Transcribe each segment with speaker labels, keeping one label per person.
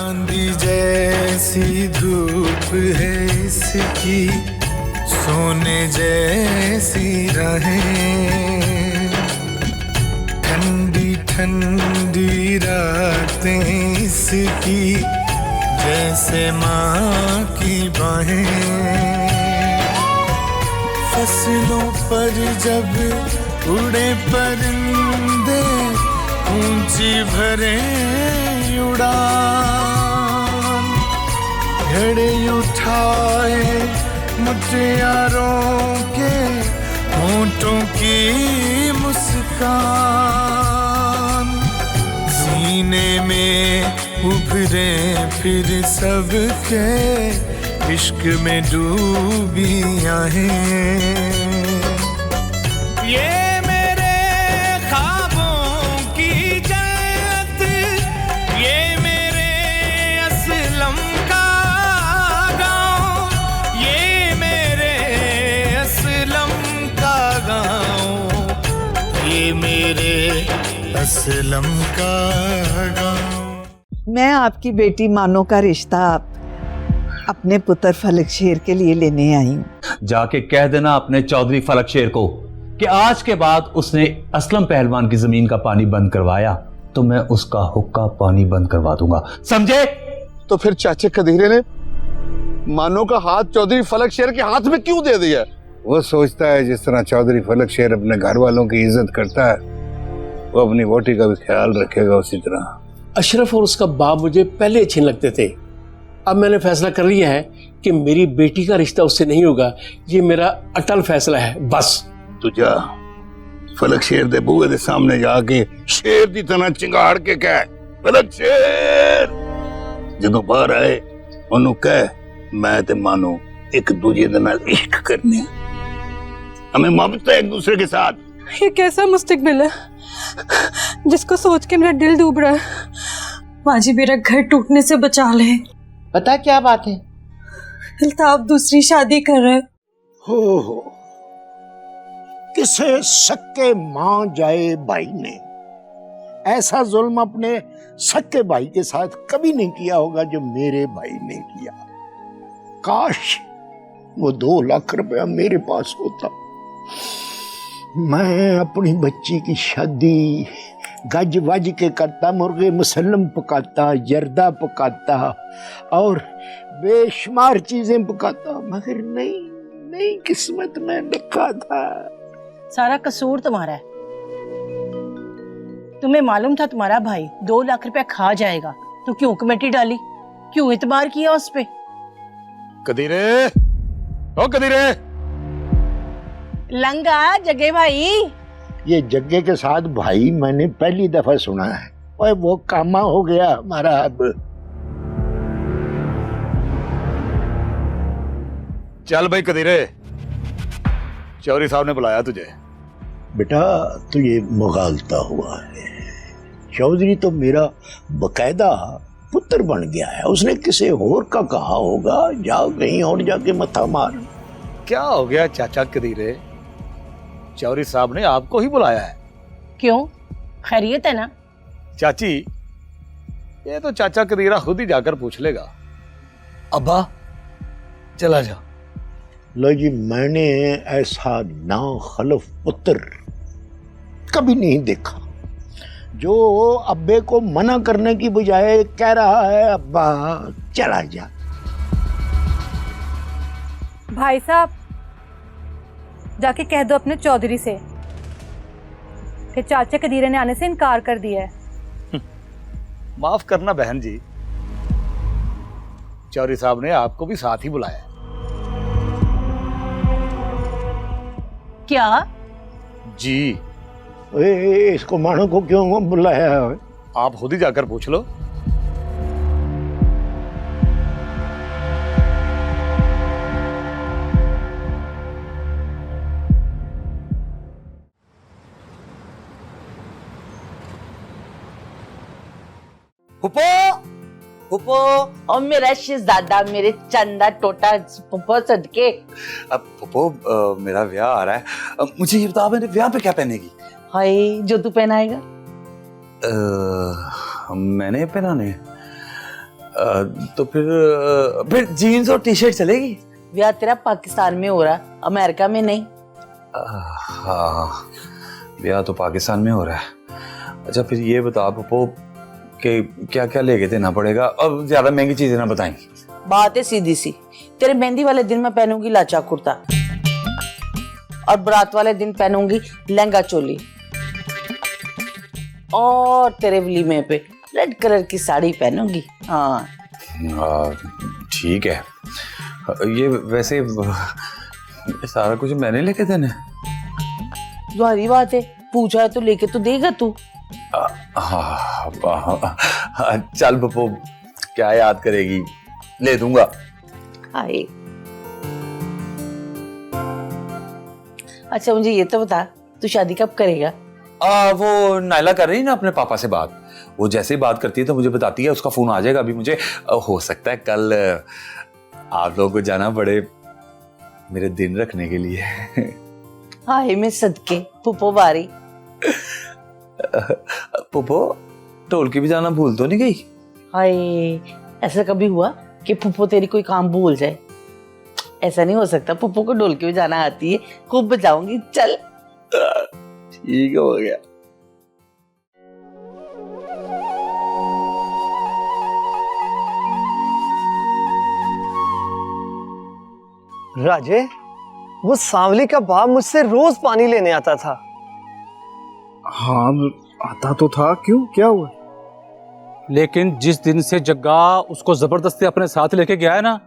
Speaker 1: चांदी जैसी धूप है इसकी, सोने जैसी राहें, ठंडी ठंडी रातें इसकी, जैसे माँ की बाहें। फसलों पर जब उड़े परिंदे, ऊंची भरे उड़ान, घड़े उठाए मुटियारों के होंठों की मुस्कान, सीने में उभरे फिर सबके इश्क में डूबी आहें। ये मेरे ख्वाबों की जन्नत, ये मेरे असलम का गाँव, ये मेरे असलम का गाँव, ये मेरे असलम का गाँव।
Speaker 2: मैं आपकी बेटी मानो का रिश्ता अपने पुत्र फलक शेर के लिए लेने आई हूँ।
Speaker 3: जाके कह देना अपने चौधरी फलक शेर को कि आज के बाद उसने असलम पहलवान की जमीन का पानी बंद करवाया तो मैं उसका हुक्का पानी बंद करवा दूंगा, समझे?
Speaker 4: तो फिर चाचे कदीरे ने मानो का हाथ चौधरी फलक शेर के हाथ में क्यों दे दिया?
Speaker 5: वो सोचता है जिस तरह चौधरी फलक शेर अपने घर वालों की इज्जत करता है, वो अपनी वोटी का भी ख्याल रखेगा उसी तरह।
Speaker 6: अशरफ और उसका बाप मुझे पहले अच्छे लगते थे, अब मैंने फैसला कर लिया है कि मेरी बेटी का रिश्ता उससे नहीं होगा। ये मेरा अटल फैसला है। बस
Speaker 5: तू जा फलक शेर दे बूहे दे सामने जाके शेर दी तरह चिंगाड़ के कह, फलक शेर, जदों बाहर आए ओनू कह मैं ते मानो एक दूजे दे नाल इश्क करने, हमें मोहब्बत है एक दूसरे के साथ।
Speaker 7: ये कैसा मुस्तकबिल है जिसको सोच के मेरा दिल डूब रहा है। माजी मेरा घर टूटने से बचा ले।
Speaker 8: पता क्या बात है?
Speaker 7: अल्ताफ दूसरी शादी कर रहा है।
Speaker 8: हो किसे सक्के मां जाए भाई ने ऐसा जुल्म अपने सक्के भाई के साथ कभी नहीं किया होगा जो मेरे भाई ने किया। काश वो 2 लाख रुपया मेरे पास होता, मैं अपनी बच्ची की शादी गज वज के करता, मुर्गे मुसल्लम पकाता, जर्दा पकाता और बेशुमार चीजें पकाता, मगर नहीं किस्मत में लिखा था।
Speaker 9: सारा कसूर तुम्हारा है। तुम्हें मालूम था तुम्हारा भाई 2 लाख रुपया खा जाएगा, तो क्यों कमेटी डाली, क्यों इतबार किया उस पे?
Speaker 4: कदीरे, ओ कदीरे,
Speaker 9: लंगा जगे भाई।
Speaker 8: ये जग्गे के साथ भाई मैंने पहली दफा सुना है। ओए वो कामा हो गया हमारा अब।
Speaker 4: चल भाई कदीरे, चौधरी साहब ने बुलाया तुझे।
Speaker 8: बेटा तू ये मुगालता हुआ है, चौधरी तो मेरा बकायदा पुत्र बन गया है। उसने किसी और का कहा होगा, जाओ कहीं और जाके मथा मार।
Speaker 4: क्या हो गया चाचा कदीरे, चौधरी साहब ने आपको ही बुलाया है।
Speaker 9: क्यों, खैरियत है ना?
Speaker 4: चाची ये तो चाचा कदीरा खुद ही जाकर पूछ लेगा। अब्बा चला जा।
Speaker 8: लो जी, मैंने ऐसा नाखलफ पुत्र कभी नहीं देखा जो अब्बे को मना करने की बजाय कह रहा है अब्बा चला जा।
Speaker 7: भाई साहब जाके कह दो अपने चौधरी से कि चाचा कदीरे ने आने से इनकार कर दिया है।
Speaker 4: माफ करना बहन जी, चौधरी साहब ने आपको भी साथ ही बुलाया।
Speaker 9: क्या
Speaker 4: जी?
Speaker 8: इसको मानो को क्यों बुलाया है?
Speaker 4: आप खुद ही जाकर पूछ लो।
Speaker 10: फुफो और मेरा शहजादा, मेरे चंदा टोटा फुफो सदके।
Speaker 3: अब फुफो मेरा ब्याह आ रहा है, मुझे ये बता मेरे ब्याह पे क्या पहनेगी?
Speaker 10: हाय जो तू पहनाएगा।
Speaker 3: मैंने पहनाने
Speaker 11: तो फिर जीन्स और टी शर्ट चलेगी?
Speaker 10: ब्याह तेरा पाकिस्तान में हो रहा, अमेरिका में नहीं।
Speaker 11: हाँ, ब्याह तो पाकिस्तान में हो रहा है। अच्छा फिर ये बता पप्पो कि क्या क्या लेके देना पड़ेगा, और ज्यादा महंगी चीजें ना बताएं।
Speaker 10: बात है सीधी सी, तेरे मेहंदी वाले दिन मैं पहनूंगी लाचा कुर्ता और बारात वाले दिन पहनूंगी लहंगा चोली, और तेरे वलीमे पे रेड कलर की साड़ी पहनूंगी। हाँ
Speaker 11: ठीक है। ये वैसे सारा कुछ मैंने लेके देना है?
Speaker 10: तुम्हारी बात है, पूछा है तो लेके तो देगा तू।
Speaker 11: चल पप्पो, क्या याद करेगी, ले दूंगा।
Speaker 10: हाय अच्छा मुझे ये तो बता, तू शादी कब करेगा?
Speaker 11: वो नायला कर रही ना अपने पापा से बात, वो जैसे ही बात करती है तो मुझे बताती है, उसका फोन आ जाएगा अभी मुझे। हो सकता है कल आप लोगों को जाना पड़े मेरे दिन रखने के लिए।
Speaker 10: हाय मैं सदके पुप्पो बारी।
Speaker 11: पुप्पो ढोलकी भी जाना भूल तो नहीं गई?
Speaker 10: हाय ऐसा कभी हुआ कि पुप्पो तेरी कोई काम भूल जाए? ऐसा नहीं हो सकता, पुप्पो को ढोलकी भी जाना आती है, खूब बजाऊंगी। चल
Speaker 11: ठीक हो गया।
Speaker 12: राजे, वो सांवली का बाप मुझसे रोज पानी लेने आता था।
Speaker 13: हाँ आता तो था, क्यों, क्या हुआ?
Speaker 3: लेकिन जिस दिन से जग्गा उसको जबरदस्ती अपने साथ लेके गया है ना,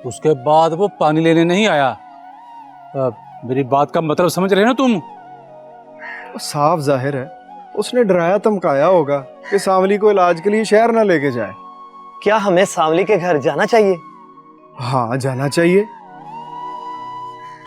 Speaker 3: उसके बाद वो पानी लेने नहीं आया। मेरी बात का मतलब समझ रहे हो ना तुम?
Speaker 13: साफ जाहिर है उसने डराया धमकाया होगा कि सांवली को इलाज के लिए शहर ना लेके जाए।
Speaker 12: क्या हमें सांवली के घर जाना चाहिए?
Speaker 13: हाँ जाना चाहिए,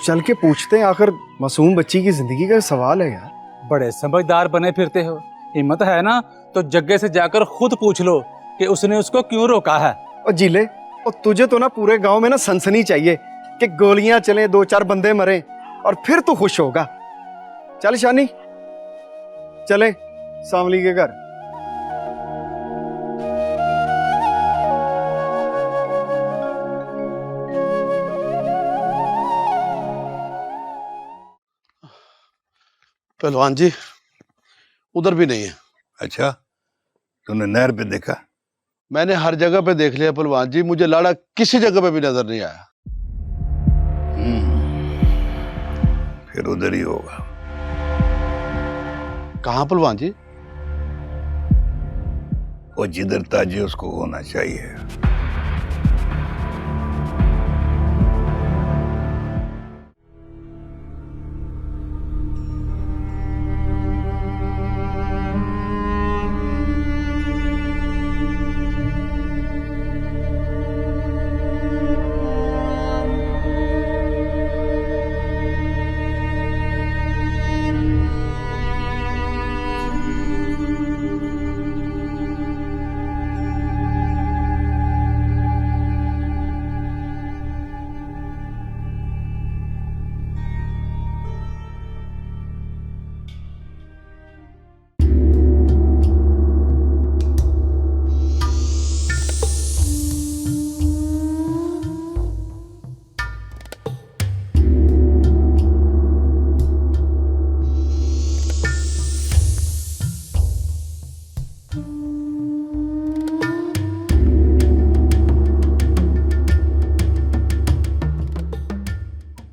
Speaker 13: चल के पूछते हैं, आखिर मासूम बच्ची की जिंदगी का सवाल है यार।
Speaker 3: बड़े समझदार बने फिरते हो, हिम्मत है ना तो जग्गे से जाकर खुद पूछ लो कि उसने उसको क्यों रोका है।
Speaker 13: और जिले, और तुझे तो ना पूरे गांव में ना सनसनी चाहिए कि गोलियां चले, 2-4 बंदे मरे, और फिर तू खुश होगा। चल शानी चले सांवली के घर।
Speaker 4: पहलवान जी उधर भी नहीं है।
Speaker 5: अच्छा, तूने नहर पे देखा?
Speaker 4: मैंने हर जगह पे देख लिया पहलवान जी, मुझे लाड़ा किसी जगह पे भी नजर नहीं आया।
Speaker 5: फिर उधर ही होगा।
Speaker 4: कहाँ पहलवान जी?
Speaker 5: वो जिधर ताजे उसको होना चाहिए।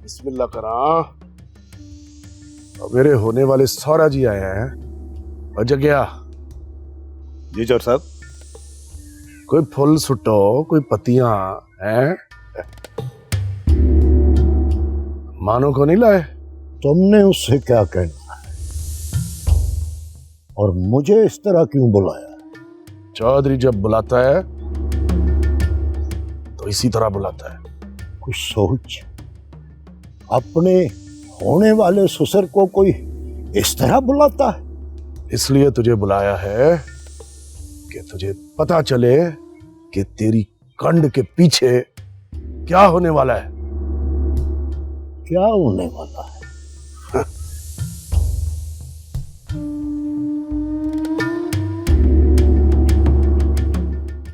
Speaker 13: बिस्मिल्लाह करा। मेरे होने वाले सौरा जी आए हैं। और जग्या
Speaker 5: जी चौर साहब।
Speaker 13: कोई फूल सुटो, कोई पत्तियां हैं? मानो को नहीं लाए?
Speaker 8: तुमने उससे क्या कहना है और मुझे इस तरह क्यों बुलाया?
Speaker 13: चौधरी जब बुलाता है तो इसी तरह बुलाता है।
Speaker 8: कुछ सोच, अपने होने वाले ससुर को कोई इस तरह बुलाता है?
Speaker 13: इसलिए तुझे बुलाया है कि तुझे पता चले कि तेरी कंड के पीछे क्या होने वाला है।
Speaker 8: क्या होने वाला है?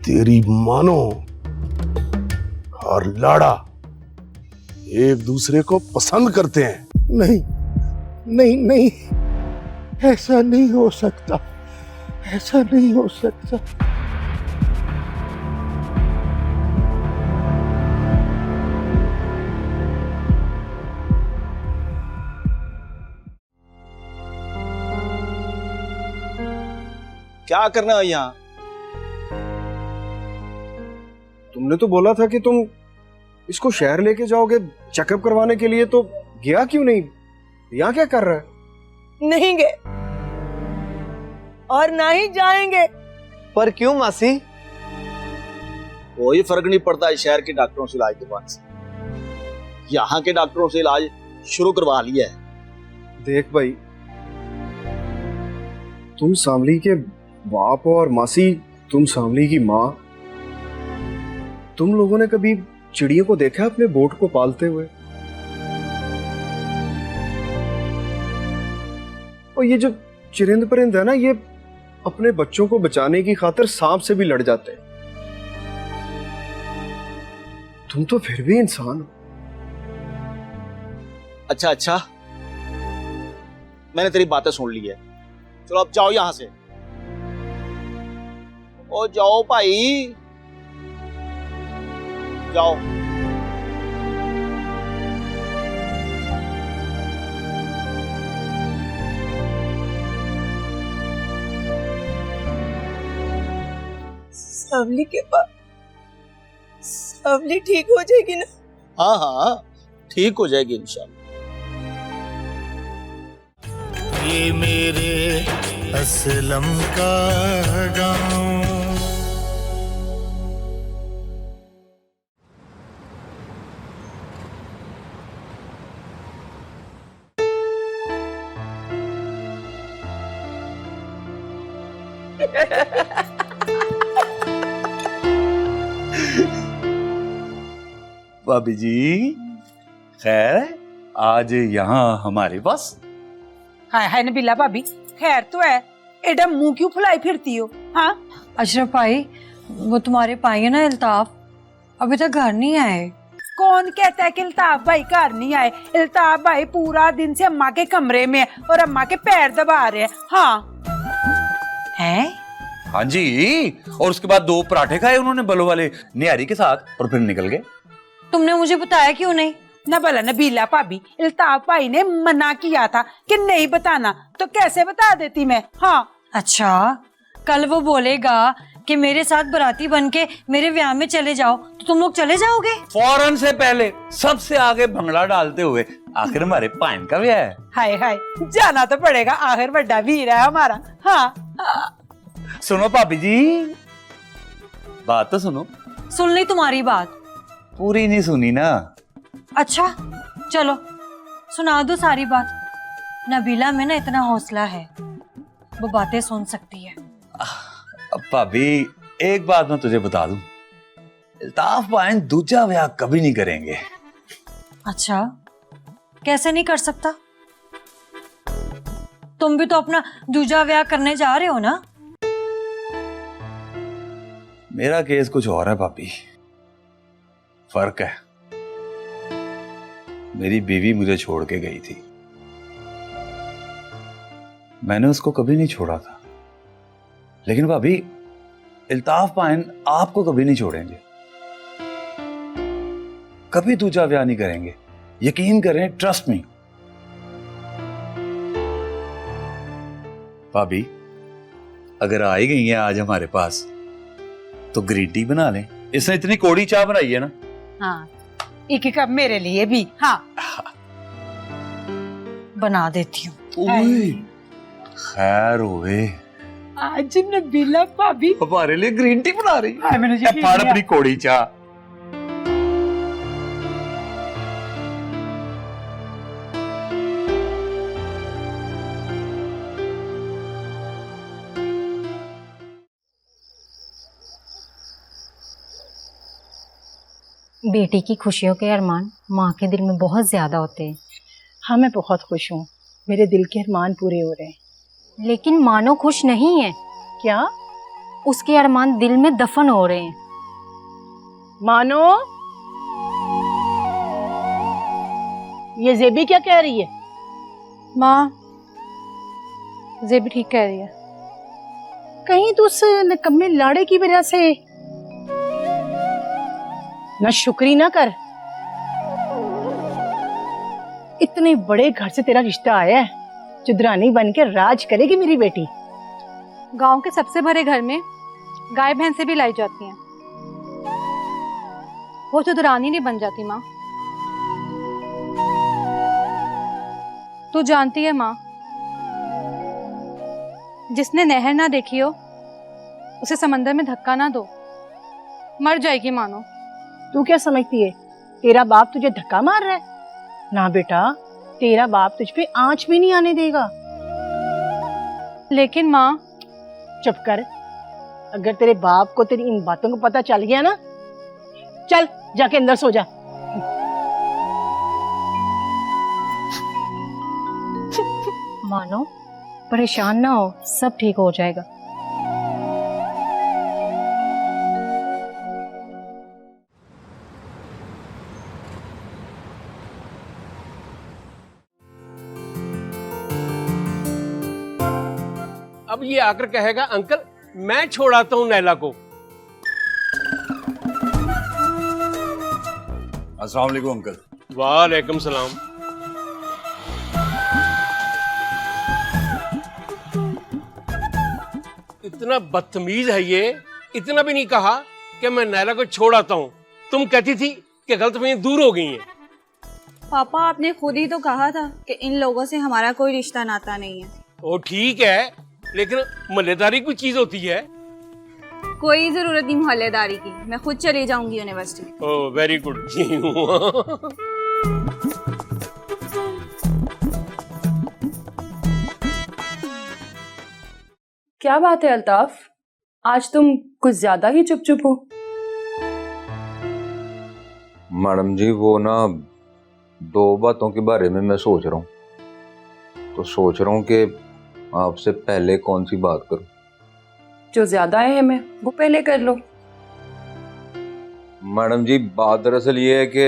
Speaker 5: तेरी मानो और लाड़ा एक दूसरे को पसंद करते हैं।
Speaker 8: नहीं नहीं नहीं, ऐसा नहीं हो सकता, ऐसा नहीं हो सकता।
Speaker 12: क्या करना है यहाँ?
Speaker 13: तुमने तो बोला था कि तुम इसको शहर लेके जाओगे चेकअप करवाने के लिए, तो गया क्यों नहीं? यहाँ क्या कर रहा है?
Speaker 9: नहीं गए और ना ही जाएंगे।
Speaker 12: पर क्यों मासी?
Speaker 14: कोई फर्क नहीं पड़ता है शहर के डॉक्टरों से इलाज करवाने से। यहाँ के डॉक्टरों से इलाज शुरू करवा लिया है।
Speaker 13: देख भाई, तुम सांवली के बाप हो और मासी तुम सांवली की माँ। तुम लोगों ने कभी चिड़ियों को देखा अपने बोट को पालते हुए? और ये जो चिरिंद परिंद है ना, ये अपने बच्चों को बचाने की खातिर सांप से भी लड़ जाते हैं। तुम तो फिर भी इंसान हो।
Speaker 14: अच्छा अच्छा, मैंने तेरी बातें सुन ली है। चलो अब जाओ यहां से। ओ जाओ भाई, जाओ।
Speaker 9: सांवली के पास सांवली ठीक हो जाएगी ना?
Speaker 14: हाँ हाँ, ठीक हो जाएगी इंशाल्लाह।
Speaker 1: ये मेरे असलम का गाँव।
Speaker 11: भाभी जी खैर है आज यहाँ हमारे पास?
Speaker 9: हाय हाय नबीला भाभी, खैर तो है। एडा मुंह क्यों फुलाई फिरती हो? हाँ
Speaker 7: अशरफ भाई, वो तुम्हारे भाई है ना इल्ताफ, अभी तक घर नहीं आए।
Speaker 9: कौन कहता है कि इल्ताफ भाई घर नहीं आए? इल्ताफ भाई पूरा दिन से अम्मा के कमरे में है और अम्मा के पैर दबा रहे हैं। हाँ
Speaker 7: हैं?
Speaker 11: हाँ जी, और उसके बाद 2 पराठे खाए उन्होंने बलो वाले निहारी के साथ और फिर निकल गए।
Speaker 7: तुमने मुझे बताया क्यों नहीं?
Speaker 9: न भला नबीला भाभी, इल्ताफ भाई ने मना किया था कि नहीं बताना, तो कैसे बता देती मैं। हाँ
Speaker 7: अच्छा, कल वो बोलेगा कि मेरे साथ बराती बनके मेरे ब्याह में चले जाओ, तो तुम लोग चले जाओगे?
Speaker 11: फौरन से पहले सबसे आगे भंगड़ा डालते हुए, आखिर हमारे पाइन का ब्याह है।
Speaker 9: हाय हाय, जाना तो पड़ेगा, आखिर बड़ा वीर है हमारा। हाँ
Speaker 11: सुनो भाभी जी, बात तो सुनो।
Speaker 7: सुन ली तुम्हारी बात?
Speaker 11: पूरी नहीं सुनी ना।
Speaker 7: अच्छा चलो सुना दो सारी बात। नबीला में ना इतना हौसला है, वो बातें सुन सकती है।
Speaker 11: अब भाभी एक बात मैं तुझे बता दूं, इल्ताफ भाई दूसरा ब्याह कभी नहीं करेंगे।
Speaker 7: अच्छा, कैसे नहीं कर सकता? तुम भी तो अपना दूजा ब्याह करने जा रहे हो ना?
Speaker 11: मेरा केस कुछ और है भाभी, फर्क है। मेरी बीवी मुझे छोड़ के गई थी, मैंने उसको कभी नहीं छोड़ा था। लेकिन भाभी इल्ताफ पाइन आपको कभी नहीं छोड़ेंगे, कभी दूजा ब्याह नहीं करेंगे, यकीन करें, ट्रस्ट मी। भाभी अगर आ ही गई हैं आज हमारे पास तो ग्रीन टी बना लें। इसने इतनी कोड़ी चाय बनाई है ना।
Speaker 9: हाँ, एक कप मेरे लिए भी। हाँ
Speaker 7: बना देती हूँ।
Speaker 11: खैर हुए,
Speaker 9: आज नबीला भाभी
Speaker 11: हमारे लिए ग्रीन टी बना रही है।
Speaker 9: मैंने
Speaker 11: फाड़ अपनी कोड़ी चाय।
Speaker 15: बेटी की खुशियों के अरमान माँ के दिल में बहुत ज्यादा होते हैं।
Speaker 9: हाँ मैं बहुत खुश हूँ, मेरे दिल के अरमान पूरे हो रहे हैं।
Speaker 15: लेकिन मानो खुश नहीं है।
Speaker 9: क्या?
Speaker 15: उसके अरमान दिल में दफन हो रहे हैं।
Speaker 16: मानो, ये जेबी क्या कह रही है?
Speaker 7: माँ, जेबी ठीक कह रही है।
Speaker 16: कहीं तो उस निकम्मे लाड़े की वजह से ना शुक्री ना कर। इतने बड़े घर से तेरा रिश्ता आया है, चुदरानी बन के राज करेगी मेरी बेटी।
Speaker 7: गांव के सबसे बड़े घर में गाय भैंस से भी लाई जाती हैं, वो चुदरानी नहीं बन जाती माँ। तू जानती है माँ, जिसने नहर ना देखी हो उसे समंदर में धक्का ना दो, मर जाएगी मानो।
Speaker 16: तू क्या समझती है तेरा बाप तुझे धक्का मार रहा है? ना बेटा, तेरा बाप तुझ पे आंच भी नहीं आने देगा।
Speaker 7: लेकिन माँ,
Speaker 16: चुप कर। अगर तेरे बाप को तेरी इन बातों को पता चल गया ना, चल जाके अंदर सो जा।
Speaker 15: मानो, परेशान ना हो, सब ठीक हो जाएगा।
Speaker 6: अब ये आकर कहेगा अंकल मैं छोड़ाता हूं नैला को।
Speaker 11: अस्सलाम वालेकुम अंकल।
Speaker 6: वालेकुम सलाम। इतना बदतमीज है ये, इतना भी नहीं कहा कि मैं नैला को छोड़ाता हूं। तुम कहती थी कि गलतफहमी दूर हो गई है।
Speaker 17: पापा, आपने खुद ही तो कहा था कि इन लोगों से हमारा कोई रिश्ता नाता नहीं है।
Speaker 6: ओ ठीक है, लेकिन मल्लेदारी कोई चीज होती है।
Speaker 17: कोई जरूरत नहीं मोहल्लेदारी की, मैं खुद चली जाऊंगी यूनिवर्सिटी।
Speaker 6: Oh very good.
Speaker 18: क्या बात है अल्ताफ, आज तुम कुछ ज्यादा ही चुप चुप हो।
Speaker 11: मैडम जी वो ना दो बातों के बारे में मैं सोच रहा हूँ, तो सोच रहा हूँ कि आपसे पहले कौन सी बात करूं।
Speaker 18: जो ज्यादा है मैं वो पहले कर लो।
Speaker 11: मैडम जी बात दरअसल ये है कि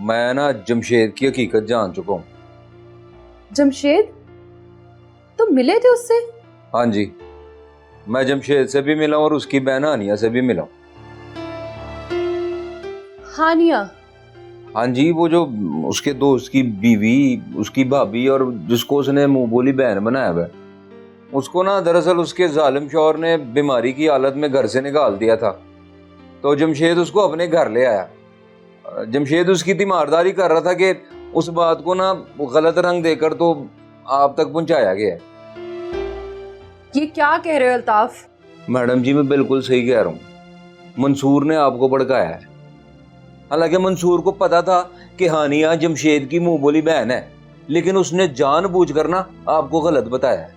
Speaker 11: मैं ना जमशेद की हकीकत जान चुका हूँ।
Speaker 18: जमशेद? तुम मिले थे उससे?
Speaker 11: हाँ जी, मैं जमशेद से भी मिला और उसकी बहन हानिया से भी मिला।
Speaker 18: हानिया?
Speaker 11: हाँ जी, वो जो उसके दोस्त की बीवी, उसकी भाभी और जिसको उसने मुंह बोली बहन बनाया हुआ है, उसको ना दरअसल उसके जालिम शौहर ने बीमारी की हालत में घर से निकाल दिया था। तो जमशेद उसको अपने घर ले आया। जमशेद उसकी तीमारदारी कर रहा था कि उस बात को ना गलत रंग देकर तो आप तक पहुंचाया गया है।
Speaker 18: ये क्या कह रहे हो अल्ताफ?
Speaker 11: मैडम जी मैं बिल्कुल सही कह रहा हूँ, मंसूर ने आपको भड़काया है। हालांकि मंसूर को पता था कि हानिया जमशेद की मुंह बोली बहन है, लेकिन उसने जानबूझकर ना आपको गलत बताया है।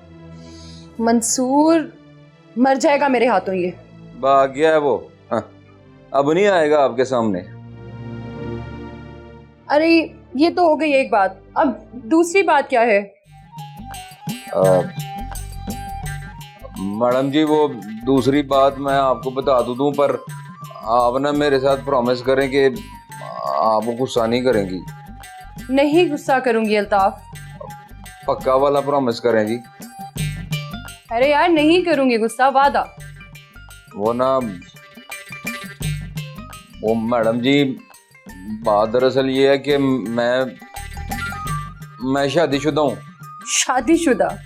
Speaker 18: मंसूर मर जाएगा मेरे हाथों। ये
Speaker 11: भाग गया है वो। हाँ, अब नहीं आएगा आपके सामने।
Speaker 18: अरे ये तो हो गई एक बात, अब दूसरी बात क्या है?
Speaker 11: मैडम जी वो दूसरी बात मैं आपको बता दूं, पर आप ना मेरे साथ प्रॉमिस करें कि आप गुस्सा नहीं करेंगी।
Speaker 18: नहीं गुस्सा करूंगी अल्ताफ।
Speaker 11: पक्का वाला प्रॉमिस करें जी।
Speaker 18: अरे यार नहीं करूंगी गुस्सा, वादा।
Speaker 11: वो ना वो मैडम जी बात दरअसल ये है कि मैं शादीशुदा हूँ।
Speaker 18: शादीशुदा?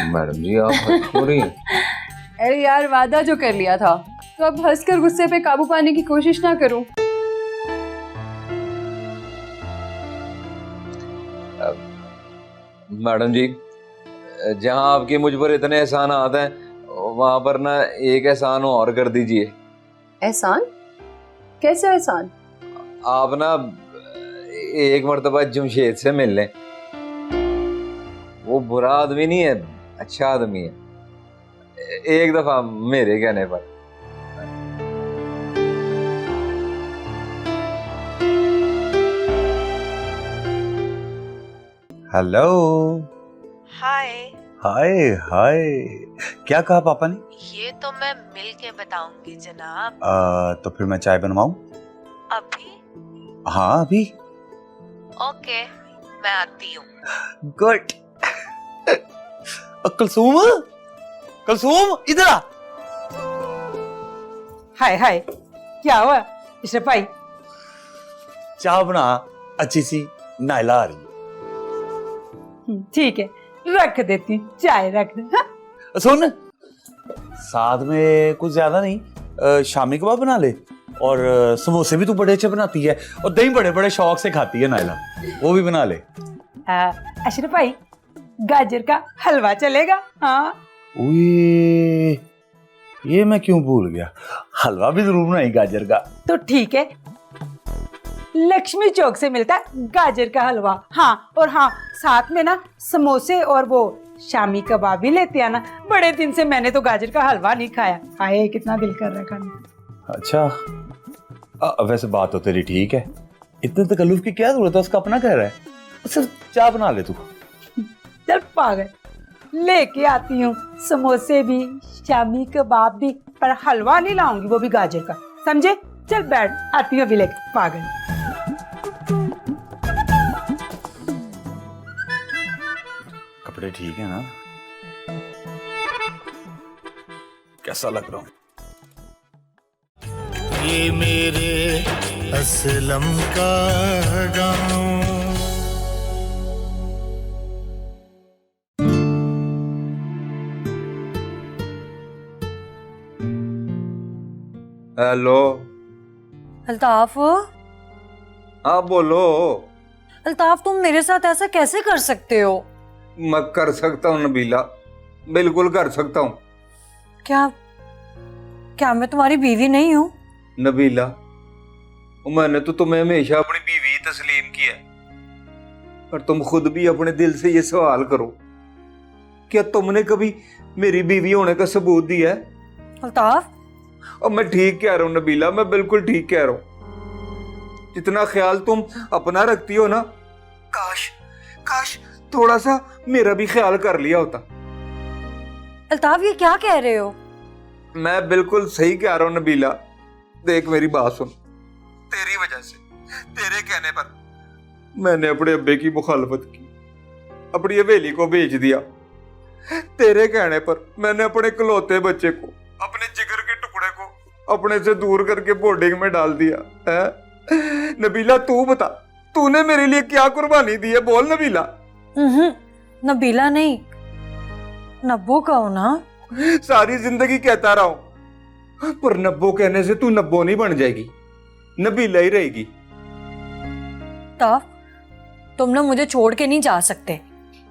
Speaker 11: मैडम जी आप हंस क्यों रही हैं?
Speaker 18: अरे यार वादा जो कर लिया था, तो अब हंसकर गुस्से पे काबू पाने की कोशिश ना करूं।
Speaker 11: मैडम जी जहां आपके मुझ पर इतने एहसान आते हैं, वहां पर ना एक एहसान और कर दीजिए।
Speaker 18: एहसान? कैसे एहसान?
Speaker 11: आप ना एक मर्तबा जमशेद से मिल लें। वो बुरा आदमी नहीं है, अच्छा आदमी है। एक दफा मेरे कहने पर।
Speaker 19: Hello hi.
Speaker 11: हाय हाय, क्या कहा पापा ने?
Speaker 19: ये तो मैं मिल के बताऊंगी जनाब।
Speaker 11: तो फिर मैं चाय बनवाऊं?
Speaker 19: अभी?
Speaker 11: हाँ अभी।
Speaker 19: ओके, मैं आती हूँ।
Speaker 11: गुड। कुलसूम, कुलसूम इधर आ।
Speaker 9: हाय हाय, क्या हुआ इसे भाई?
Speaker 11: चाय बना, अच्छी सी नायला आ रही है।
Speaker 9: ठीक है, रख देती हूँ, चाय रख दे। हाँ?
Speaker 11: सुन, साथ में कुछ ज्यादा नहीं, शामी कबाब बना ले, और समोसे भी तू बड़े अच्छे बनाती है, और दही बड़े बड़े शौक से खाती है नायला, वो भी बना ले।
Speaker 9: अशरफ भाई, गाजर का हलवा चलेगा? हाँ।
Speaker 11: उये, ये मैं क्यों भूल गया, हलवा भी जरूर बनाई गाजर का।
Speaker 9: तो ठीक है, लक्ष्मी चौक से मिलता है गाजर का हलवा। हाँ, और हाँ, साथ में ना समोसे और वो शामी कबाब भी लेते आना। बड़े दिन से मैंने तो गाजर का हलवा नहीं खाया। हाय, कितना दिल कर रहा है खाने।
Speaker 11: अच्छा, वैसे बात तो तेरी ठीक है, इतने तकल्लुफ की क्या जरूरत है, उसका अपना घर है, सिर्फ चाय बना ले तू।
Speaker 9: चल पागल, लेके आती हूँ समोसे भी, शामी कबाब भी, पर हलवा नहीं लाऊंगी, वो भी गाजर का, समझे? चल बैठ, आती हूँ अभी लेके। पागल।
Speaker 11: कपड़े ठीक है ना? कैसा लग रहा हूँ?
Speaker 1: ये मेरे असलम का गाँव।
Speaker 11: हेलो।
Speaker 7: अल्ताफ,
Speaker 20: हाँ बोलो।
Speaker 7: अल्ताफ तुम मेरे साथ ऐसा कैसे कर सकते हो?
Speaker 20: मैं कर सकता हूँ नबीला, बिल्कुल कर सकता हूँ।
Speaker 7: क्या मैं तुम्हारी बीवी नहीं हूँ?
Speaker 20: नबीला, मैंने तो तुम्हें हमेशा अपनी बीवी तस्लीम किया, पर तुम खुद भी अपने दिल से ये सवाल करो, क्या तुमने कभी मेरी बीवी होने का सबूत दिया है?
Speaker 7: अल्ताफ,
Speaker 20: और मैं ठीक कह रहा हूँ नबीला, मैं बिल्कुल ठीक कह रहा हूँ। जितना ख्याल तुम अपना रखती हो ना, काश काश थोड़ा सा मेरा भी ख्याल कर लिया होता।
Speaker 7: अल्ताफ ये क्या कह रहे हो?
Speaker 20: मैं बिल्कुल सही कह रहा हूँ नबीला। देख मेरी बात सुन, तेरी वजह से, तेरे कहने पर मैंने अपने अब्बे की मुखालफत की, अपनी हवेली को बेच दिया। तेरे कहने पर मैंने अपने इकलौते बच्चे को, अपने जिगर के टुकड़े को अपने से दूर करके बोर्डिंग में डाल दिया है। नबीला तू बता, तूने मेरे लिए क्या कुर्बानी दी है? बोल नबीला।
Speaker 7: नबीला नहीं, नब्बो कहो ना।
Speaker 20: सारी जिंदगी कहता रहा हूं, पर नब्बो कहने से तू नब्बो नहीं बन जाएगी, नबीला ही रहेगी।
Speaker 7: ताफ, तुम ना मुझे छोड़ के नहीं जा सकते।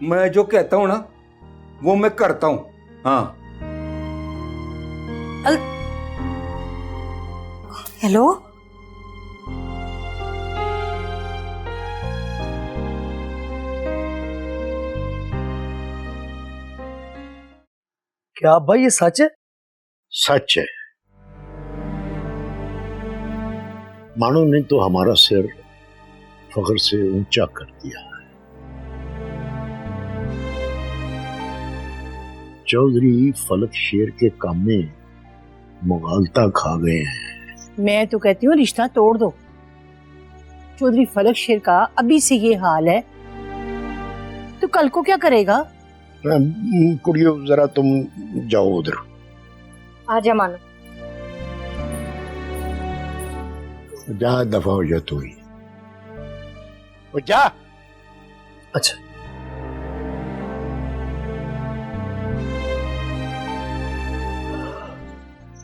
Speaker 20: मैं जो कहता हूं ना, वो मैं करता हूं। हाँ।
Speaker 7: हेलो,
Speaker 8: क्या भाई ये सच है? सच है। मानो ने तो हमारा सिर फख्र से ऊंचा कर दिया है। चौधरी फलक शेर के काम में मुगालता खा गए हैं।
Speaker 16: मैं तो कहती हूँ रिश्ता तोड़ दो। चौधरी फलक शेर का अभी से ये हाल है तो कल को क्या करेगा?
Speaker 8: कुड़ियो जरा तुम जाओ उधर।
Speaker 15: आजा मानो।
Speaker 8: जा दफा हो जा तू ही। वो जा।
Speaker 13: अच्छा।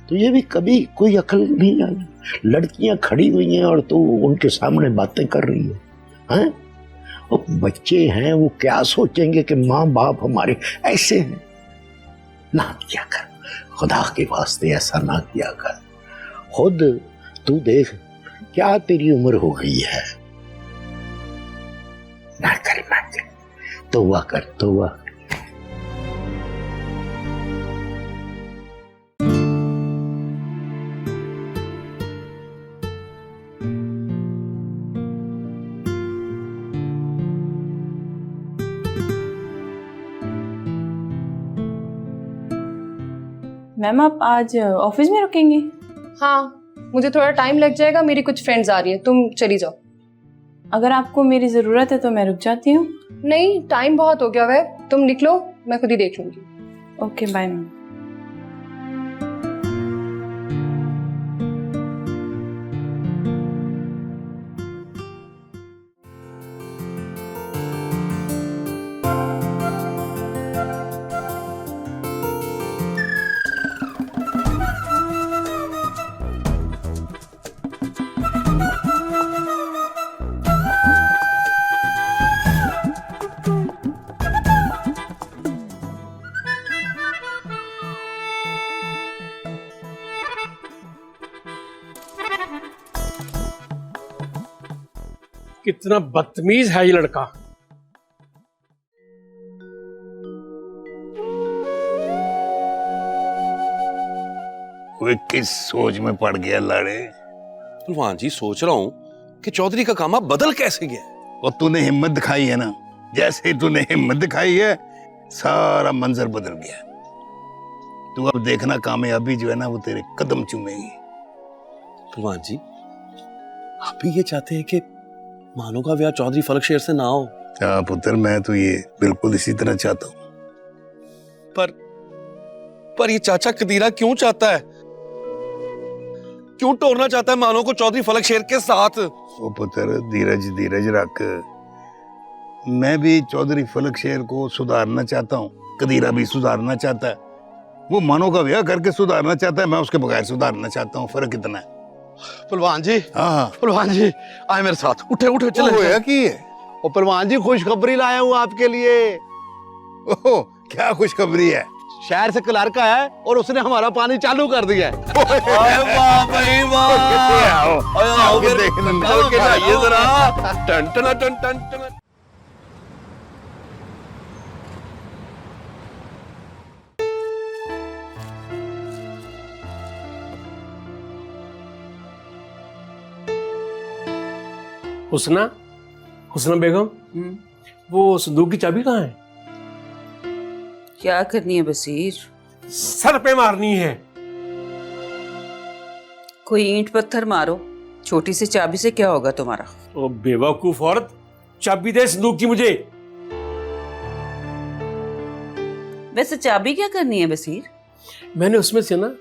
Speaker 8: तो ये भी कभी कोई अकल नहीं आई। लड़कियां खड़ी हुई हैं और तू उनके सामने बातें कर रही है, हैं? वो बच्चे हैं, वो क्या सोचेंगे कि माँ बाप हमारे ऐसे हैं। ना किया कर, खुदा के वास्ते ऐसा ना किया कर। खुद तू देख क्या तेरी उम्र हो गई है। ना कर, तौबा कर, तौबा।
Speaker 18: मैम आप आज ऑफिस में रुकेंगी?
Speaker 15: हाँ, मुझे थोड़ा टाइम लग जाएगा, मेरी कुछ फ्रेंड्स आ रही हैं, तुम चली जाओ।
Speaker 18: अगर आपको मेरी ज़रूरत है तो मैं रुक जाती हूँ।
Speaker 15: नहीं, टाइम बहुत हो गया है, तुम निकलो, मैं खुद ही देख लूंगी।
Speaker 18: Okay bye ma'am.
Speaker 6: कितना बदतमीज है ये लड़का।
Speaker 5: वो किस सोच में पड़ गया लाड़े?
Speaker 21: पहलवान जी सोच रहा हूँ कि चौधरी का काम बदल कैसे गया।
Speaker 5: और तूने हिम्मत दिखाई है ना, जैसे ही तूने हिम्मत दिखाई है सारा मंजर बदल गया। तू अब देखना कामयाबी जो है ना वो तेरे कदम चूमेगी।
Speaker 21: पहलवान जी आप भी ये चाहते हैं कि मानो का ब्याह चौधरी फलक शेर से ना हो?
Speaker 5: हाँ पुत्र, मैं तो ये बिल्कुल इसी तरह चाहता हूँ।
Speaker 21: पर ये चाचा कदीरा क्यों चाहता है, क्यों तोड़ना चाहता है मानो को चौधरी फलक शेर के साथ?
Speaker 5: ओ पुत्र धीरज धीरज रख। मैं भी चौधरी फलक शेर को सुधारना चाहता हूँ, कदीरा भी सुधारना चाहता है। वो मानो का ब्याह करके सुधारना चाहता है, मैं उसके बगैर सुधारना चाहता हूँ। फर्क कितना है?
Speaker 21: पहलवान जी,
Speaker 5: हाँ
Speaker 21: पहलवान जी आए मेरे साथ, उठे उठे चले।
Speaker 5: होया की है?
Speaker 21: और पहलवान जी खुशखबरी लाया हूँ आपके लिए।
Speaker 5: ओह क्या खुशखबरी है?
Speaker 21: शहर से क्लर्क आया है और उसने हमारा पानी चालू कर दिया है।
Speaker 6: हुस्ना, हुस्ना बेगम, वो संदूक की चाबी कहाँ है?
Speaker 22: क्या करनी है बसीर?
Speaker 6: सर पे मारनी है।
Speaker 22: कोई ईंट पत्थर मारो, छोटी सी चाबी से क्या होगा तुम्हारा?
Speaker 6: ओ बेवकूफ औरत, चाबी दे संदूक की मुझे।
Speaker 22: वैसे चाबी क्या करनी है बसीर?
Speaker 6: मैंने उसमें से ना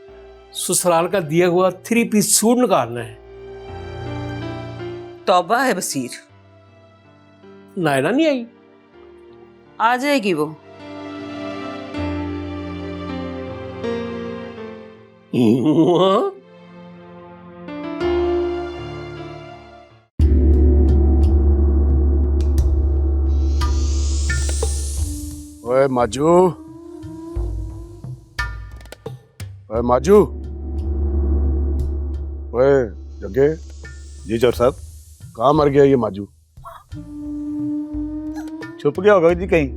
Speaker 6: ससुराल का दिया हुआ 3 पीस सूट निकालना है।
Speaker 22: तौबा है बसीर।
Speaker 6: नायरा नहीं आई?
Speaker 22: आ जाएगी वो।
Speaker 21: ओए माजू, ओए माजू, ओए जगे।
Speaker 14: जी चौर साहब।
Speaker 21: कहाँ मर गया ये माजू?
Speaker 14: छुप गया होगा जी कहीं।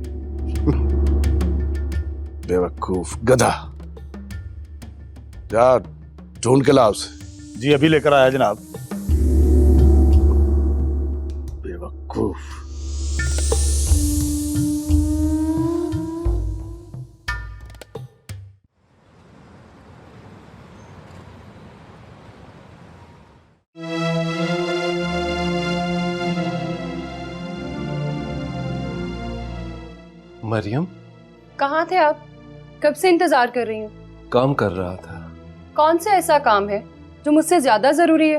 Speaker 21: बेवकूफ गधा, जा ढूंढ के ला उसे।
Speaker 14: जी अभी लेकर आया जनाब।
Speaker 21: बेवकूफ।
Speaker 23: मरियम,
Speaker 15: कहाँ थे आप? कब से इंतजार कर रही हूँ।
Speaker 23: काम कर रहा था।
Speaker 15: कौन सा ऐसा काम है जो मुझसे ज्यादा जरूरी है?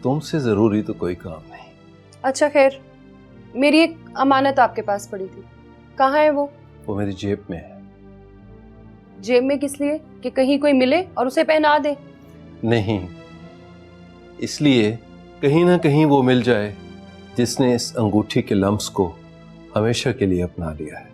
Speaker 23: तुमसे जरूरी तो कोई काम नहीं।
Speaker 15: अच्छा खैर, मेरी एक अमानत आपके पास पड़ी थी, कहाँ है वो?
Speaker 23: वो मेरी जेब में है।
Speaker 15: जेब में किस लिए? कि कहीं कोई मिले और उसे पहना दे?
Speaker 23: नहीं, इसलिए कहीं ना कहीं वो मिल जाए जिसने इस अंगूठी के लम्स को हमेशा के लिए अपना लिया है।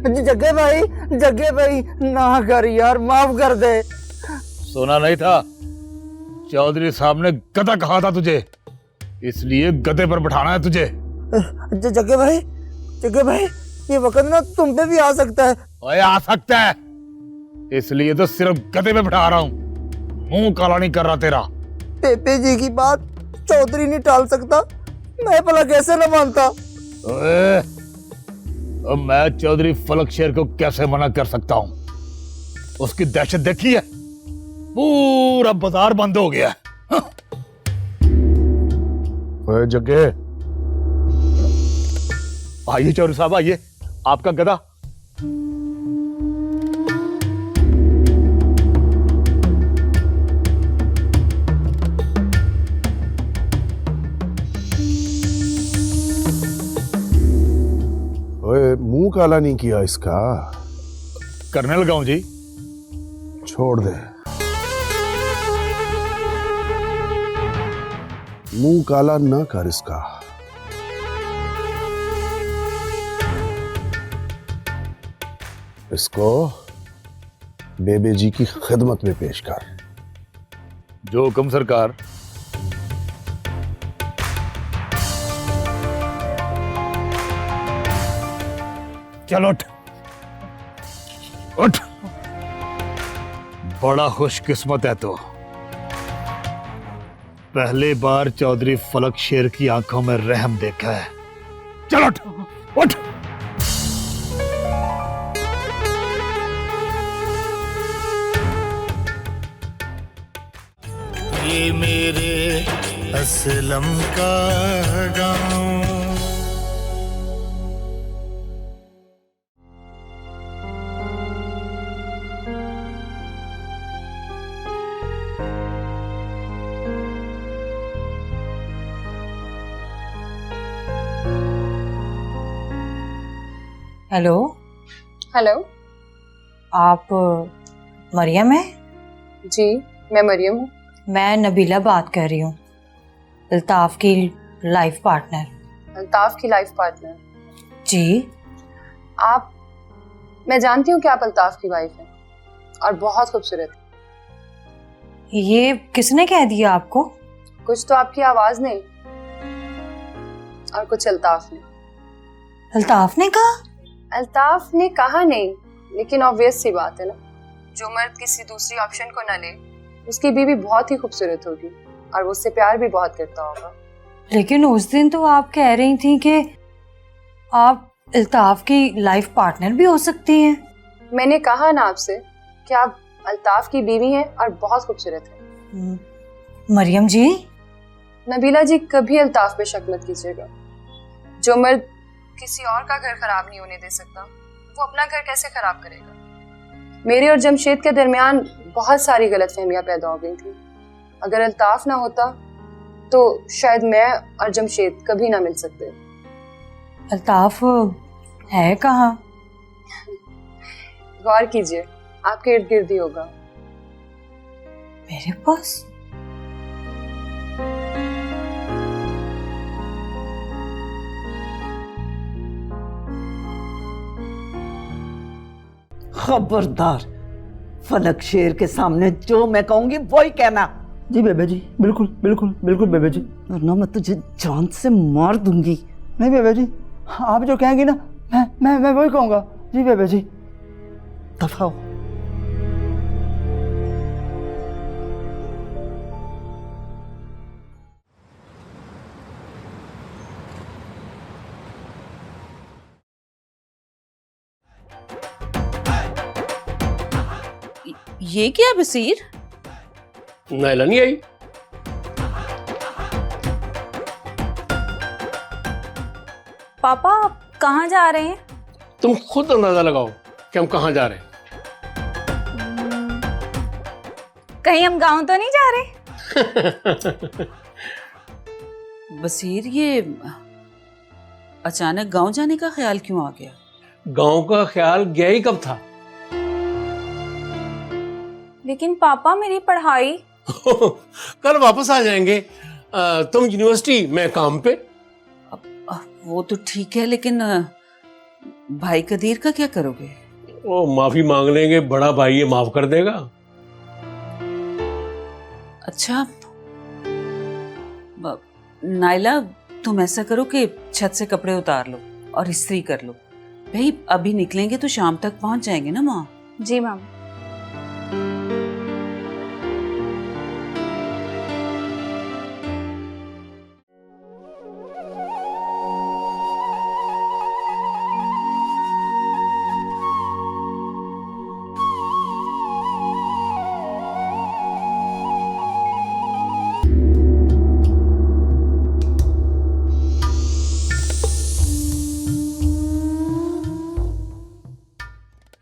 Speaker 12: जग्गे भाई ना कर यार, माफ कर दे।
Speaker 14: सोना नहीं था
Speaker 4: चौधरी साहब ने गधा कहा था तुझे, इसलिए गधे पर बिठाना है तुझे।
Speaker 12: जग्गे भाई ये वक्त ना तुम पे भी आ सकता है।
Speaker 4: ओए आ सकता है, इसलिए तो सिर्फ गधे पे बिठा रहा हूँ, मुंह काला नहीं कर रहा तेरा।
Speaker 12: पेपे जी की बात चौधरी नहीं टाल सकता, मैं भला कैसे न मानता।
Speaker 4: ओए, अब मैं चौधरी फलक शेर को कैसे मना कर सकता हूँ? उसकी दहशत देखी है, पूरा बाजार बंद हो गया। ओए जग्गे, आइए चौधरी साहब आइए, आपका गधा।
Speaker 2: ओए, मुंह काला नहीं किया इसका?
Speaker 4: करने लगा हूं जी।
Speaker 2: छोड़ दे, मुंह काला ना कर इसका। इसको बेबे जी की खिदमत में पेश कर।
Speaker 4: जो हुक्म सरकार। चलो उठ उठ, बड़ा खुशकिस्मत है तो। पहले बार चौधरी फलक शेर की आंखों में रहम देखा है। चलो उठ उठ।
Speaker 1: ये मेरे असलम का गाँव।
Speaker 3: हेलो
Speaker 18: हेलो,
Speaker 3: आप मरियम है?
Speaker 18: जी मैं मरियम हूँ।
Speaker 3: मैं नबीला बात कर रही हूँ, अल्ताफ की लाइफ पार्टनर।
Speaker 18: अल्ताफ की लाइफ पार्टनर?
Speaker 3: जी।
Speaker 18: आप, मैं जानती हूँ कि आप अल्ताफ की वाइफ हैं और बहुत खूबसूरत हैं।
Speaker 3: ये किसने कह दिया आपको?
Speaker 18: कुछ तो आपकी आवाज ने और कुछ अल्ताफ ने।
Speaker 3: अल्ताफ ने कहा?
Speaker 18: अल्ताफ ने कहा नहीं, लेकिन ऑब्वियस सी बात है ना, जो मर्द किसी दूसरी ऑप्शन को न ले उसकी बीवी बहुत ही खूबसूरत होगी और वो उससे प्यार भी बहुत करता होगा।
Speaker 3: लेकिन उस दिन तो आप कह रही थी कि आप अल्ताफ की लाइफ पार्टनर भी हो सकती हैं।
Speaker 18: मैंने कहा ना आपसे कि आप अल्ताफ की बीवी हैं और बहुत खूबसूरत हैं।
Speaker 3: मरियम जी।
Speaker 18: नबीला जी, कभी अल्ताफ पे शक मत कीजिएगा। जो मर्द किसी और का घर खराब नहीं होने दे सकता, वो अपना घर कैसे खराब करेगा? मेरे और जमशेद के दरमियान बहुत सारी गलतफहमियां पैदा हो गई थी। अगर अल्ताफ ना होता तो शायद मैं और जमशेद कभी ना मिल सकते।
Speaker 3: अल्ताफ है कहाँ?
Speaker 18: गौर कीजिए, आपके इर्द गिर्द ही होगा।
Speaker 3: मेरे पास?
Speaker 10: खबरदार, फलक शेर के सामने जो मैं कहूंगी वो ही कहना। जी बेबे जी, बिल्कुल बिल्कुल बिल्कुल बेबे जी, वरना मैं तुझे जान से मार दूंगी। नहीं बेबे जी, आप जो कहेंगी ना मैं वही कहूंगा। जी बेबे जी, दफा हो।
Speaker 22: ये क्या बसीर?
Speaker 6: नायला नहीं आई?
Speaker 17: पापा आप कहाँ जा रहे हैं?
Speaker 6: तुम खुद अंदाजा लगाओ कि हम कहाँ जा रहे हैं।
Speaker 17: कहीं हम गांव तो नहीं जा रहे?
Speaker 22: बसीर, ये अचानक गांव जाने का ख्याल क्यों आ गया?
Speaker 6: गांव का ख्याल गया ही कब था?
Speaker 17: लेकिन पापा मेरी पढ़ाई।
Speaker 6: कल वापस आ जाएंगे। तुम यूनिवर्सिटी, मैं काम पे।
Speaker 22: वो तो ठीक है, लेकिन भाई कदीर का क्या करोगे?
Speaker 6: वो माफी मांग लेंगे, बड़ा भाई ये माफ कर देगा।
Speaker 22: अच्छा नाइला, तुम ऐसा करो कि छत से कपड़े उतार लो और इस्त्री कर लो। भाई अभी निकलेंगे तो शाम तक पहुंच जाएंगे ना माँ?
Speaker 17: जी मैम।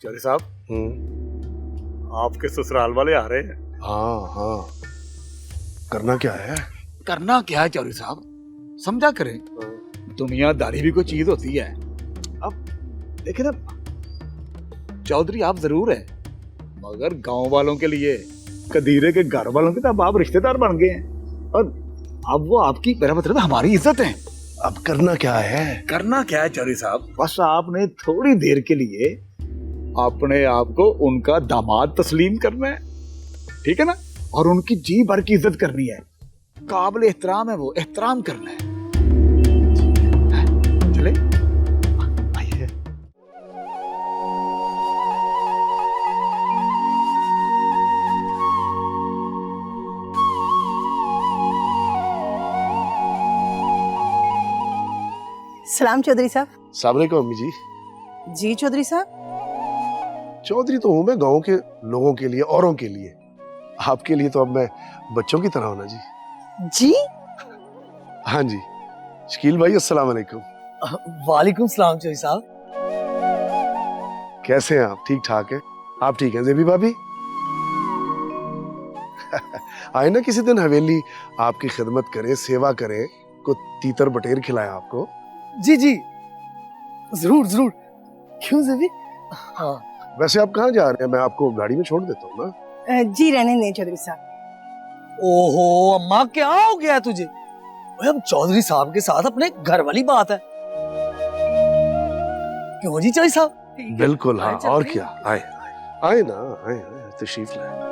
Speaker 4: चौधरी साहब, आपके ससुराल वाले आ रहे हैं।
Speaker 2: हाँ हाँ, करना क्या है?
Speaker 4: करना क्या है चौधरी साहब, समझा करें। दुनियादारी भी कोई चीज होती है। अब देखे ना, चौधरी आप जरूर है, मगर गांव वालों के लिए, कदीरे के घर वालों के तो आप रिश्तेदार बन गए हैं, और अब वो आपकी, मेरा मतलब हमारी इज्जत है।
Speaker 2: अब करना क्या है?
Speaker 4: करना क्या है चौधरी साहब, बस आपने थोड़ी देर के लिए अपने आप को उनका दामाद तस्लीम करना है, ठीक है ना, और उनकी जी भर की इज्जत करनी है। काबिल एहतराम है वो, एहतराम करना है। चले आइए।
Speaker 16: सलाम चौधरी साहब।
Speaker 2: अस्सलाम वालेकुम अम्मी जी।
Speaker 16: जी चौधरी साहब।
Speaker 2: चौधरी तो हूँ मैं गांव के लोगों के लिए, औरों के लिए। आपके लिए तो अब मैं बच्चों की तरह हूं ना जी।
Speaker 16: जी
Speaker 2: हाँ जी। शकील भाई अस्सलाम वालेकुम।
Speaker 12: वालेकुम सलाम चौधरी साहब।
Speaker 2: कैसे हैं आप? ठीक ठाक है? आप ठीक हैं जेबी भाभी? आए ना किसी दिन हवेली, आपकी खिदमत करें, सेवा करें, को तीतर बटेर खिलाए आपको।
Speaker 12: जी जी जरूर जरूर। क्यों जेबी?
Speaker 2: हाँ। वैसे आप कहाँ जा रहे हैं? मैं आपको गाड़ी में छोड़ देता हूँ ना।
Speaker 16: जी रहने दें चौधरी साहब।
Speaker 12: ओहो अम्मा, क्या हो गया तुझे? अब चौधरी साहब के साथ अपने घर वाली बात है। क्यों जी चौधरी साहब?
Speaker 2: बिल्कुल हाँ, और क्या। आए आए ना, आए तशरीफ लाए।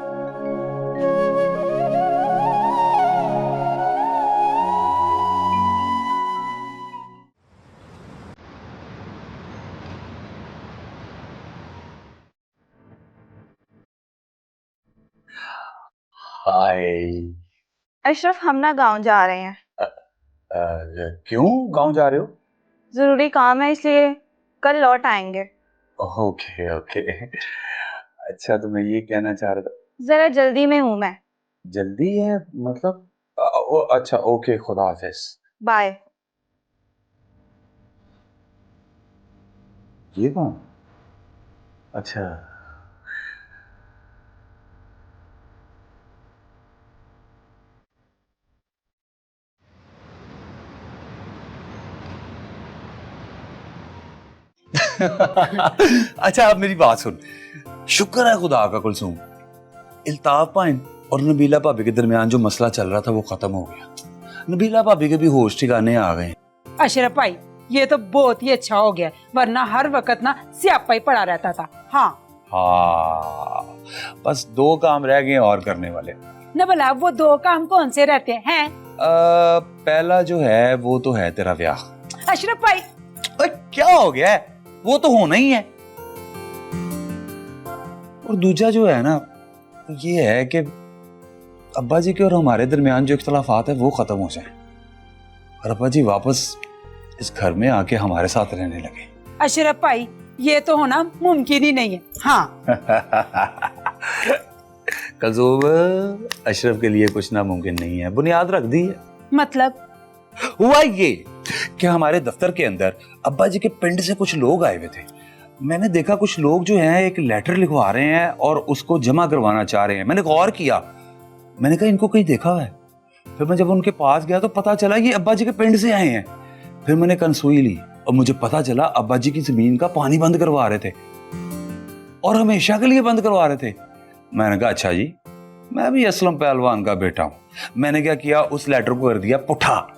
Speaker 9: हाय।
Speaker 17: अशरफ, हम ना गांव जा रहे हैं।
Speaker 9: क्यों गांव जा रहे हो?
Speaker 17: जरूरी काम है, इसलिए कल लौट आएंगे।
Speaker 9: Okay okay. अच्छा, तो मैं ये कहना चाह रहा था,
Speaker 17: जरा जल्दी में हूँ मैं।
Speaker 9: जल्दी है मतलब? अच्छा ओके, खुदा हाफिज।
Speaker 17: बाय।
Speaker 9: ये कौन? अच्छा अच्छा अब मेरी बात सुन। शुक्र है खुदा का कुलसूम, इल्ताफ भाई और नबीला भाभी के दरमियान जो मसला चल रहा था वो खत्म हो गया। नबीला भाभी के भी होश ठिकाने आ गए।
Speaker 11: अशरफ भाई, ये तो बहुत ही अच्छा हो गया, वरना हर वक्त ना स्यापा ही पड़ा रहता था। हाँ
Speaker 9: बस 2 काम रह गए और करने वाले।
Speaker 11: न भला वो 2 काम कौन से रहते हैं?
Speaker 9: पहला जो है वो तो है तेरा ब्याह।
Speaker 11: अशरफ भाई
Speaker 9: क्या हो गया है? वो तो होना ही है। और दूसरा जो है ना, ये है कि अब्बा जी के और हमारे दरमियान जो इख्तलाफात है वो खत्म हो जाए और अब्बा जी वापस इस घर में आके हमारे साथ रहने लगे।
Speaker 11: अशरफ भाई, ये तो होना मुमकिन ही नहीं है। हाँ
Speaker 9: कज़ूब, अशरफ के लिए कुछ नामुमकिन नहीं है। बुनियाद रख दी है।
Speaker 11: मतलब
Speaker 9: हुआ ये कि हमारे दफ्तर के अंदर अब्बा जी के पिंड से कुछ लोग आए हुए थे। मैंने देखा कुछ लोग जो हैं एक लेटर लिखवा रहे हैं और उसको जमा करवाना चाह रहे हैं। मैंने गौर किया, मैंने कहा इनको कहीं देखा हुआ है। फिर मैं जब उनके पास गया तो पता चला ये अब्बा जी के पिंड से आए हैं। फिर मैंने कनसुई ली और मुझे पता चला अब्बा जी की जमीन का पानी बंद करवा रहे थे और हमेशा के लिए बंद करवा रहे थे। मैंने कहा अच्छा जी, मैं भी असलम पहलवान का बेटा हूं। मैंने क्या किया, उस लेटर को कर दिया पुठा।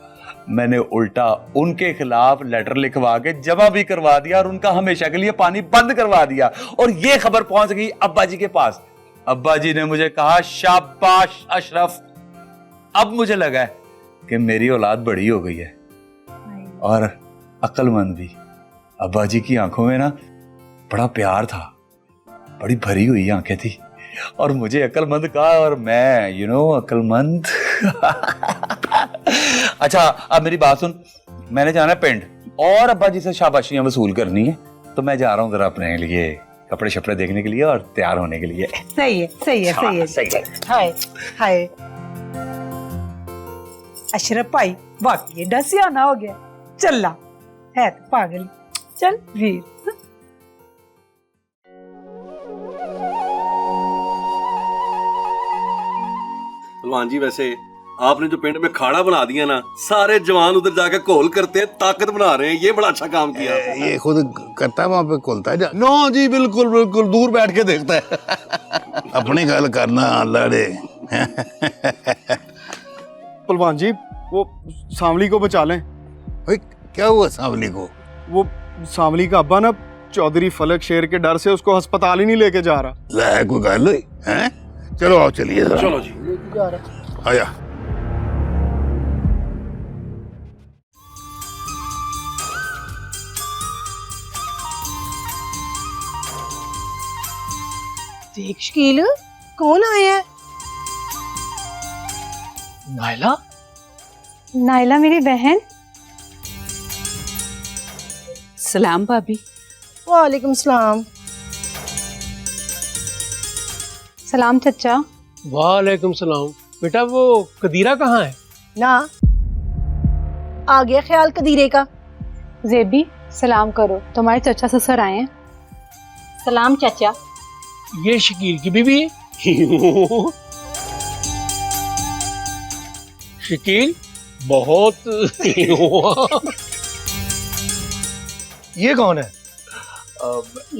Speaker 9: मैंने उल्टा उनके खिलाफ लेटर लिखवा के जमा भी करवा दिया और उनका हमेशा के लिए पानी बंद करवा दिया। और ये खबर पहुंच गई अब्बा जी के पास। अब्बा जी ने मुझे कहा शाबाश अशरफ, अब मुझे लगा है कि मेरी औलाद बड़ी हो गई है और अक्लमंद भी। अब्बा जी की आंखों में ना बड़ा प्यार था, बड़ी भरी हुई आंखें थी, और मुझे अक्लमंद कहा और मैं अक्लमंद। अच्छा अब मेरी बात सुन, मैंने जाना है पिंड और अब्बा जी से शाबाशियां वसूल करनी है, तो मैं जा रहा हूँ जरा अपने लिए कपड़े शपड़े देखने के लिए और तैयार होने के लिए।
Speaker 11: सही है सही है सही है
Speaker 9: सही है।
Speaker 11: हाय हाय अशरफ भाई वाकई एडा सियाना हो गया, चल है तो पागल। चल वीर।
Speaker 21: पहलवान जी वैसे आपने जो पिंड में खाड़ा बना दिया ना, सारे जवान उधर जाकर घोल करते हैं, ताकत बना रहे हैं, ये बड़ा अच्छा काम किया।
Speaker 5: ये खुद करता है, वहां पे खोलता है। नो जी बिल्कुल बिल्कुल, दूर बैठ के देखता है। अपनी गल करना लड़े।
Speaker 13: पहलवान जी वो सांवली को बचा लें।
Speaker 5: क्या हुआ सांवली को?
Speaker 13: वो सांवली का अब्बा ना चौधरी फलक शेर के डर से उसको अस्पताल ही नहीं लेके जा रहा।
Speaker 5: ला कोई गल हुई है? चलो आओ चलिए।
Speaker 21: चलो जी
Speaker 13: लेके जा रहा।
Speaker 5: आया।
Speaker 16: देख शकील कौन आया है?
Speaker 3: नायला? नायला मेरी बहन।
Speaker 22: सलाम भाभी।
Speaker 16: वालेकुम सलाम।
Speaker 3: सलाम चचा।
Speaker 6: वालेकुम सलाम। बेटा वो कदीरा कहाँ है?
Speaker 16: ना आ गया ख्याल कदीरे का।
Speaker 15: जेबी सलाम करो, तुम्हारे चचा ससुर आए हैं। सलाम चाचा।
Speaker 6: ये शकील की बीवी है। शकील बहुत।
Speaker 12: ये कौन है?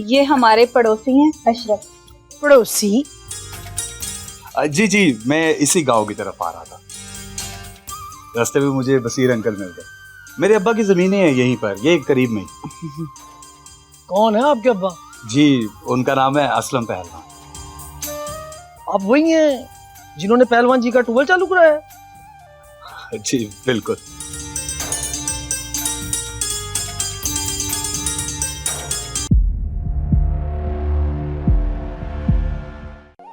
Speaker 17: ये हमारे पड़ोसी हैं अशरफ।
Speaker 16: पड़ोसी?
Speaker 4: जी जी, मैं इसी गांव की तरफ आ रहा था। रास्ते में मुझे बसीर अंकल मिल गए। मेरे अब्बा की जमीनें हैं यहीं पर, ये करीब में ही।
Speaker 12: कौन है आपके अब्बा?
Speaker 4: जी उनका नाम है असलम पहलवान।
Speaker 12: आप वही हैं जिन्होंने पहलवान जी का टूबल चालू कराया?
Speaker 4: जी बिल्कुल।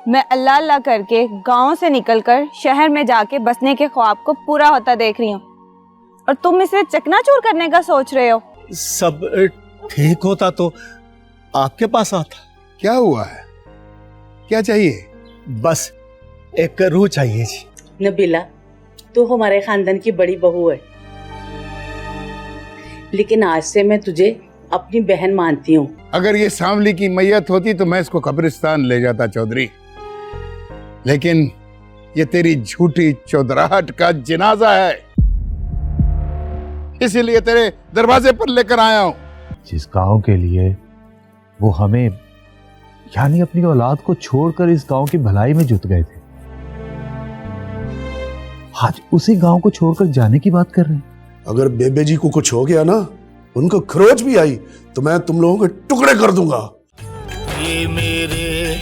Speaker 17: मैं अल्लाह अल्लाह करके गांव से निकलकर शहर में जाके बसने के ख्वाब को पूरा होता देख रही हूँ, और तुम इसे चकनाचूर करने का सोच रहे हो।
Speaker 12: सब ठीक होता तो आपके पास आता।
Speaker 2: क्या हुआ है? क्या चाहिए?
Speaker 12: बस एक रूह चाहिए जी।
Speaker 22: नबीला तू हमारे खानदान की बड़ी बहू है, लेकिन आज से मैं तुझे अपनी बहन मानती हूँ।
Speaker 5: अगर ये सांवली की मैयत होती तो मैं इसको कब्रिस्तान ले जाता चौधरी, लेकिन ये तेरी झूठी चौधराहट का जनाजा है, इसीलिए तेरे दरवाजे पर लेकर आया हूँ।
Speaker 7: जिस गांव के लिए वो हमें यानी अपनी औलाद को छोड़कर इस गांव की भलाई में जुट गए थे, आज उसी गांव को छोड़कर जाने की बात कर रहे हैं।
Speaker 2: अगर बेबे जी को कुछ हो गया ना, उनको खरोच भी आई तो मैं तुम लोगों के टुकड़े कर दूंगा।
Speaker 1: ये मेरे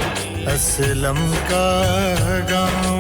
Speaker 1: असलम का गाँव।